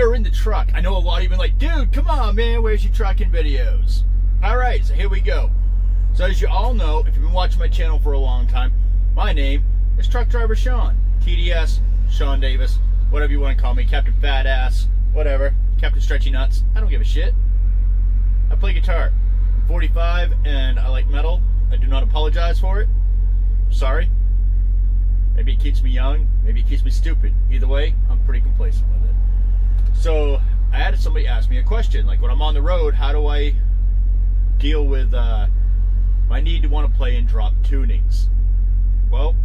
are in the truck. I know a lot of you been like, dude, come on, man, where's your trucking videos? All right, so here we go. So as you all know, if you've been watching my channel for a long time, my name is Truck Driver Sean. TDS, Sean Davis, whatever you want to call me, Captain Fat Ass, whatever, Captain Stretchy Nuts. I don't give a shit. I play guitar. I'm 45 and I like metal. I do not apologize for it. Sorry. Maybe it keeps me young, maybe it keeps me stupid. Either way, I'm pretty complacent with it. So I had somebody ask me a question, like when I'm on the road, how do I deal with my need to want to play and drop tunings? Well,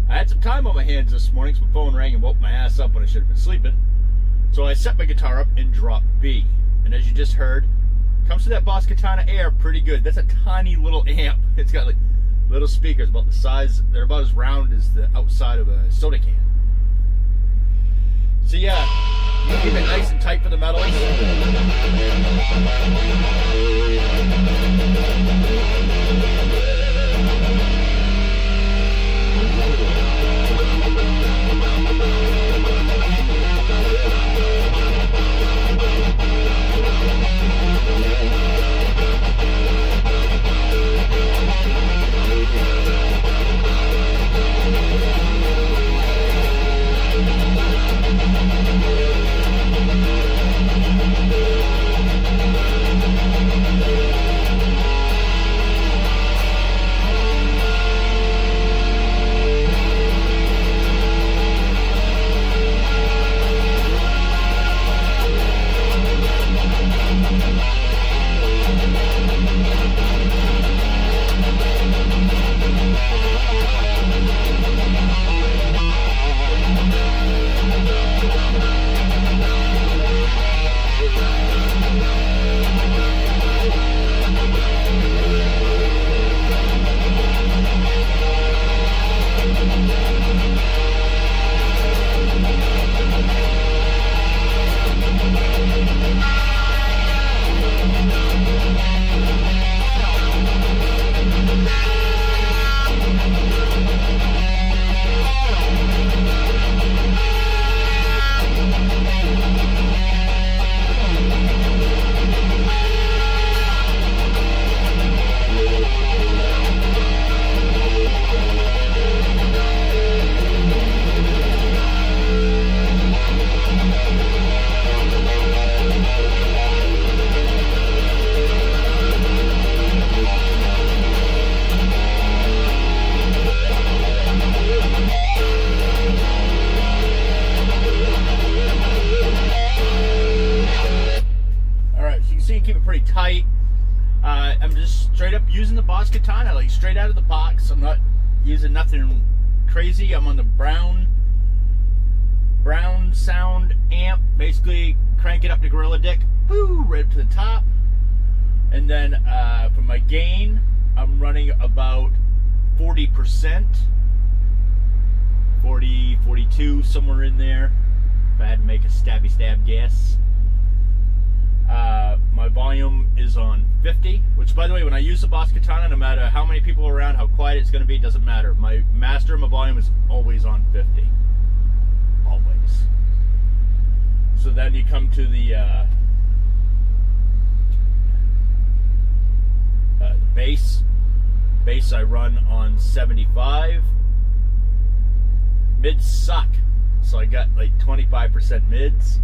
I had some time on my hands this morning, so my phone rang and woke my ass up when I should have been sleeping. So I set my guitar up and dropped B. And as you just heard, comes to that Boss Katana Air pretty good. That's a tiny little amp. It's got like little speakers about the size, they're about as round as the outside of a soda can. So yeah, you keep it nice and tight for the metals. Tight. I'm just straight up using the Boss Katana, like straight out of the box. I'm not using nothing crazy. I'm on the brown sound amp. Basically, crank it up to Gorilla Dick, boo, right up to the top. And then for my gain, I'm running about 40%, 40, 42, somewhere in there. If I had to make a stabby stab guess. My volume is on 50, which, by the way, when I use the Boss Katana, no matter how many people are around, how quiet it's going to be, it doesn't matter. My master and my volume is always on 50. Always. So then you come to the bass. Bass I run on 75. Mids suck, so I got like 25% mids.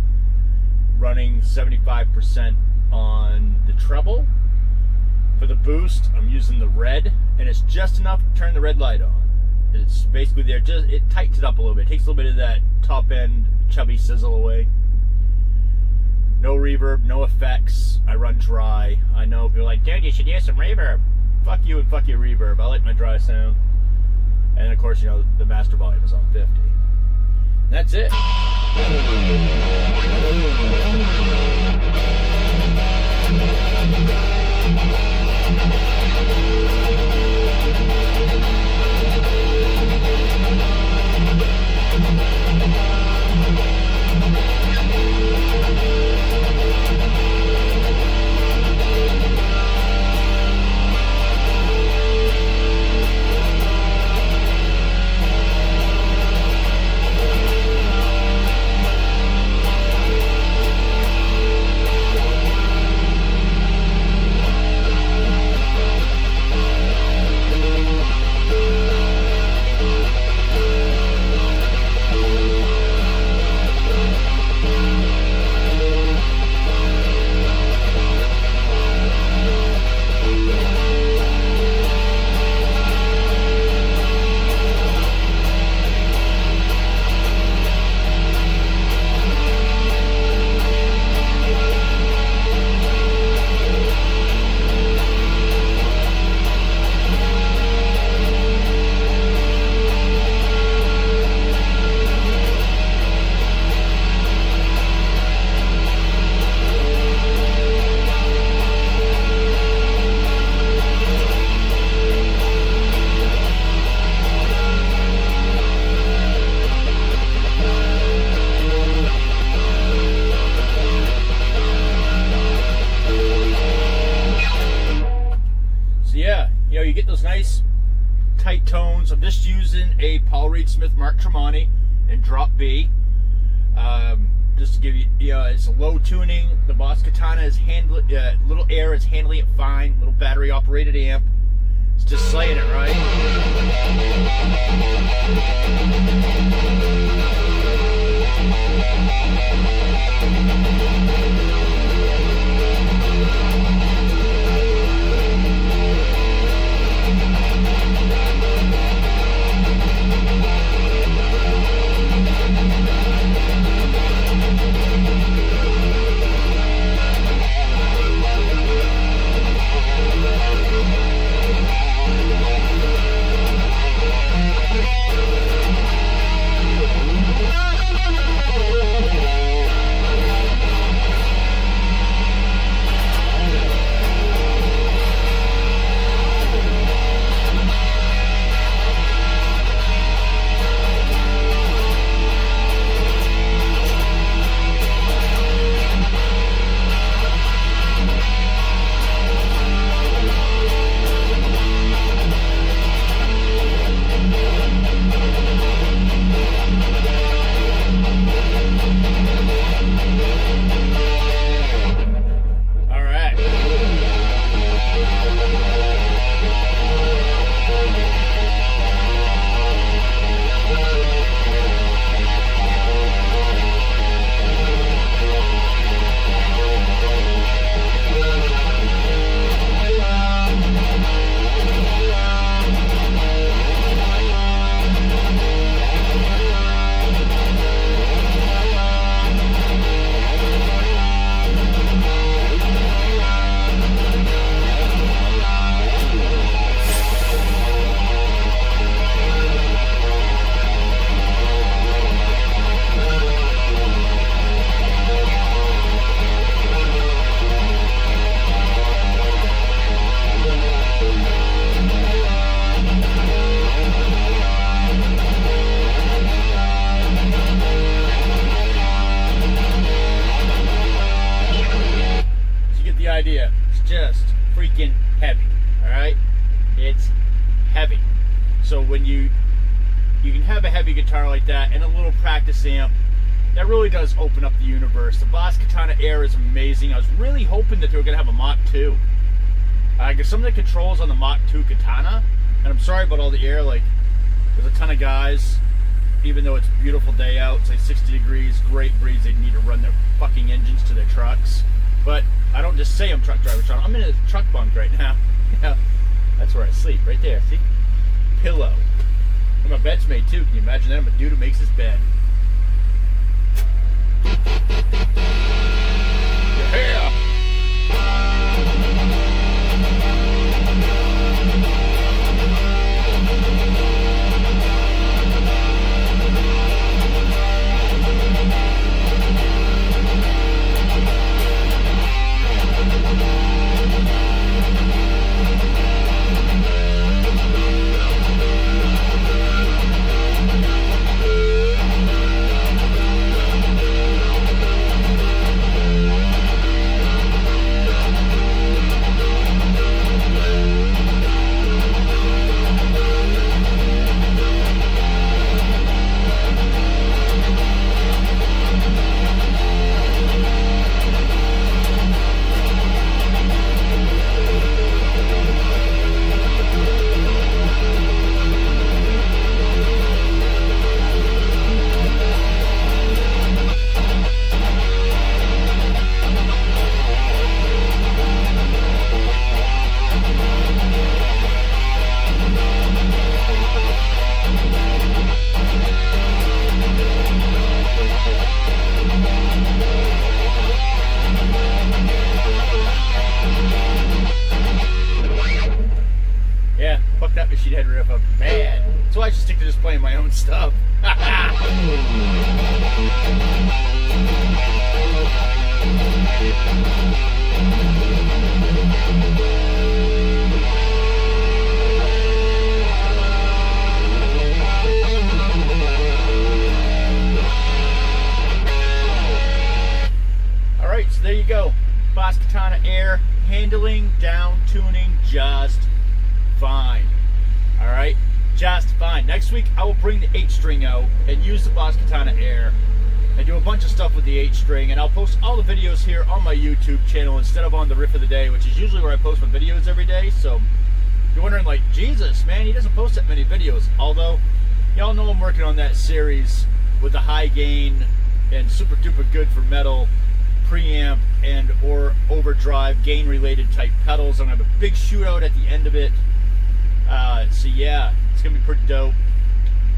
Running 75% on the treble. For the boost, I'm using the red, and it's just enough to turn the red light on. It's basically there, just it tightens it up a little bit. It takes a little bit of that top end chubby sizzle away. No reverb, no effects. I run dry. I know people are like, dude, you should use some reverb. Fuck you and fuck your reverb. I like my dry sound. And of course, you know, the master volume is on 50. And that's it. nice tight tones. I'm just using a Paul Reed Smith Mark Tremonti in drop B. Just to give you, it's a low tuning. The Boss Katana is little air is handling it fine. Little battery operated amp. It's just slaying it right. It's just freaking heavy. All right, it's heavy. So when you can have a heavy guitar like that and a little practice amp, that really does open up the universe. The Boss Katana Air is amazing. I was really hoping that they were going to have a Mach 2. Because some of the controls on the Mach 2 Katana, and I'm sorry about all the air, like, there's a ton of guys, even though it's a beautiful day out, it's like 60 degrees, great breeze, they need to run their fucking engines to their trucks. But I don't just say I'm truck driver Sean. I'm in a truck bunk right now. Yeah, that's where I sleep, right there, see? Pillow. I'm a bed's made too, can you imagine that? I'm a dude who makes his bed. Yeah! That machine head riff up bad. So I should stick to just playing my own stuff. Alright, so there you go. Boss Katana Air, handling, down tuning, just fine. All right, just fine. Next week I will bring the 8-string out and use the Boss Katana Air and do a bunch of stuff with the 8-string, and I'll post all the videos here on my YouTube channel instead of on the Riff of the Day, which is usually where I post my videos every day. So you're wondering, like, Jesus, man, he doesn't post that many videos. Although, y'all know I'm working on that series with the high gain and super duper good for metal preamp and or overdrive gain related type pedals. I'm gonna have a big shootout at the end of it. So yeah, it's gonna be pretty dope.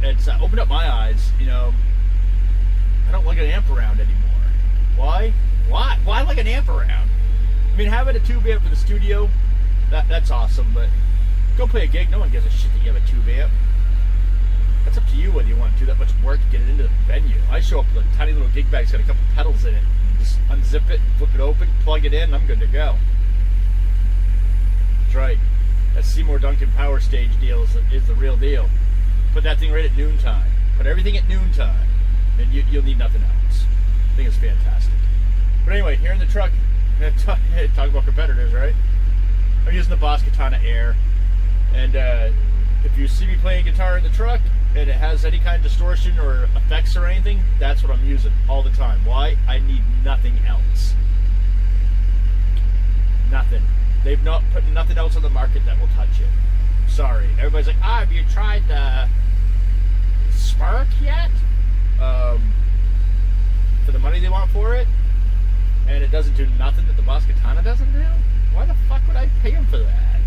It's opened up my eyes, you know. I don't like an amp around anymore. Why? Why like an amp around? I mean, having a tube amp for the studio, that's awesome, but go play a gig, no one gives a shit that you have a tube amp. That's up to you whether you want to do that much work to get it into the venue. I show up with a tiny little gig bag, it's got a couple pedals in it. Just unzip it, flip it open, plug it in, I'm good to go. That's right. That Seymour Duncan Power Stage deal is the real deal. Put that thing right at noontime. Put everything at noontime, and you'll need nothing else. I think it's fantastic. But anyway, here in the truck, talk about competitors, right? I'm using the Boss Katana Air, and if you see me playing guitar in the truck and it has any kind of distortion or effects or anything, that's what I'm using all the time. Why? I need nothing else. Nothing. They've not put nothing else on the market that will touch it. Sorry. Everybody's like, have you tried Spark yet? For the money they want for it, and it doesn't do nothing that the Boss Katana doesn't do? Why the fuck would I pay him for that?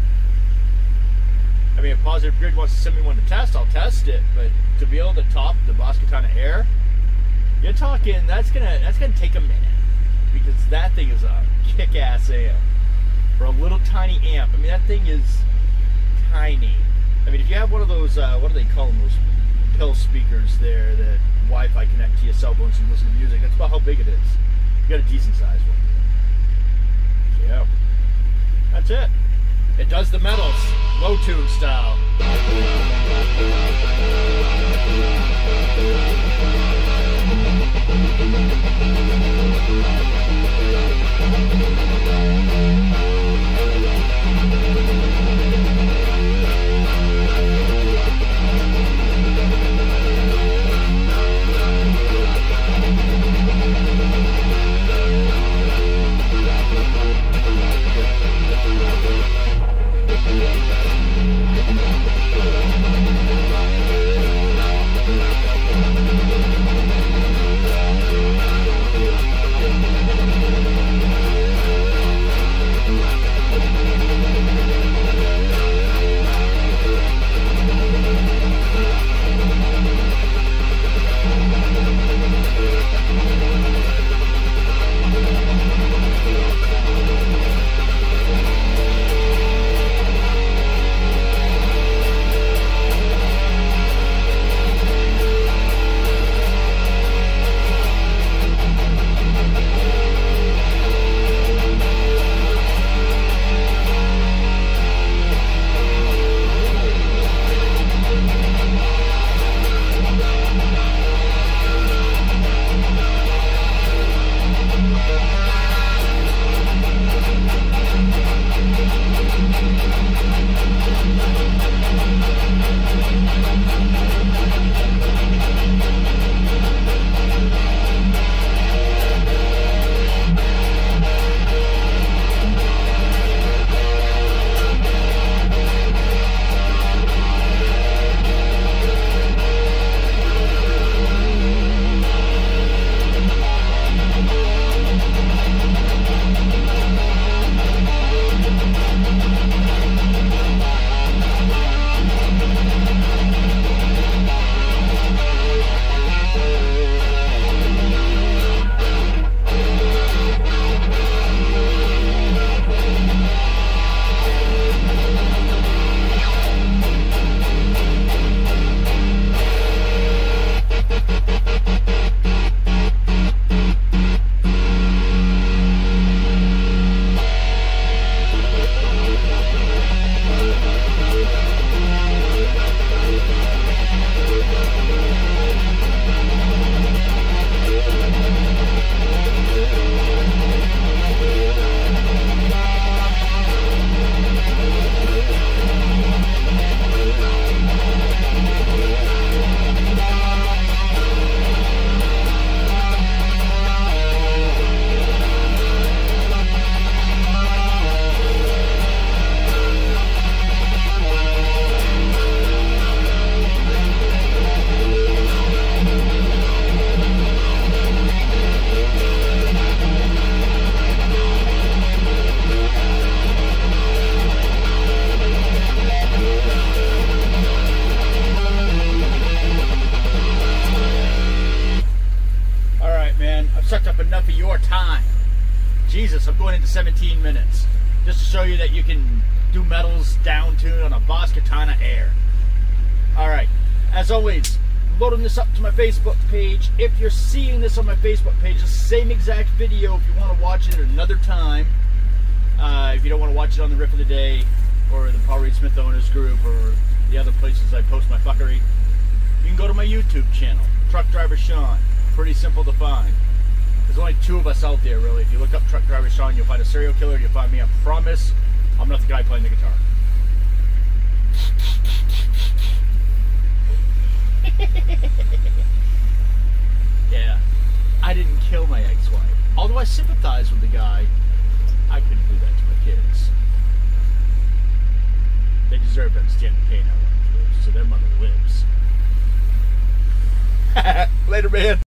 I mean, if Positive Grid wants to send me one to test, I'll test it, but to be able to top the Boss Katana Air, you're talking, that's gonna take a minute, because that thing is a kick-ass amp for a little tiny amp. I mean, that thing is tiny. I mean, if you have one of those, what do they call them, those pill speakers there that Wi-Fi connect to your cell phone so you can listen to music, that's about how big it is. You got a decent sized one. So yeah, that's it. It does the metals, low tune style. time. Jesus, I'm going into 17 minutes. Just to show you that you can do metals downtuned on a Boss Katana Air. Alright, as always, loading this up to my Facebook page. If you're seeing this on my Facebook page, the same exact video if you want to watch it at another time. If you don't want to watch it on the Riff of the Day, or the Paul Reed Smith Owners Group, or the other places I post my fuckery, you can go to my YouTube channel, Truck Driver Sean. Pretty simple to find. There's only two of us out there, really. If you look up Truck Driver Sean, you'll find a serial killer, and you'll find me. I promise I'm not the guy playing the guitar. Yeah, I didn't kill my ex-wife. Although I sympathize with the guy, I couldn't do that to my kids. They deserve to understand the pain I went through, so their mother lives. Later, man.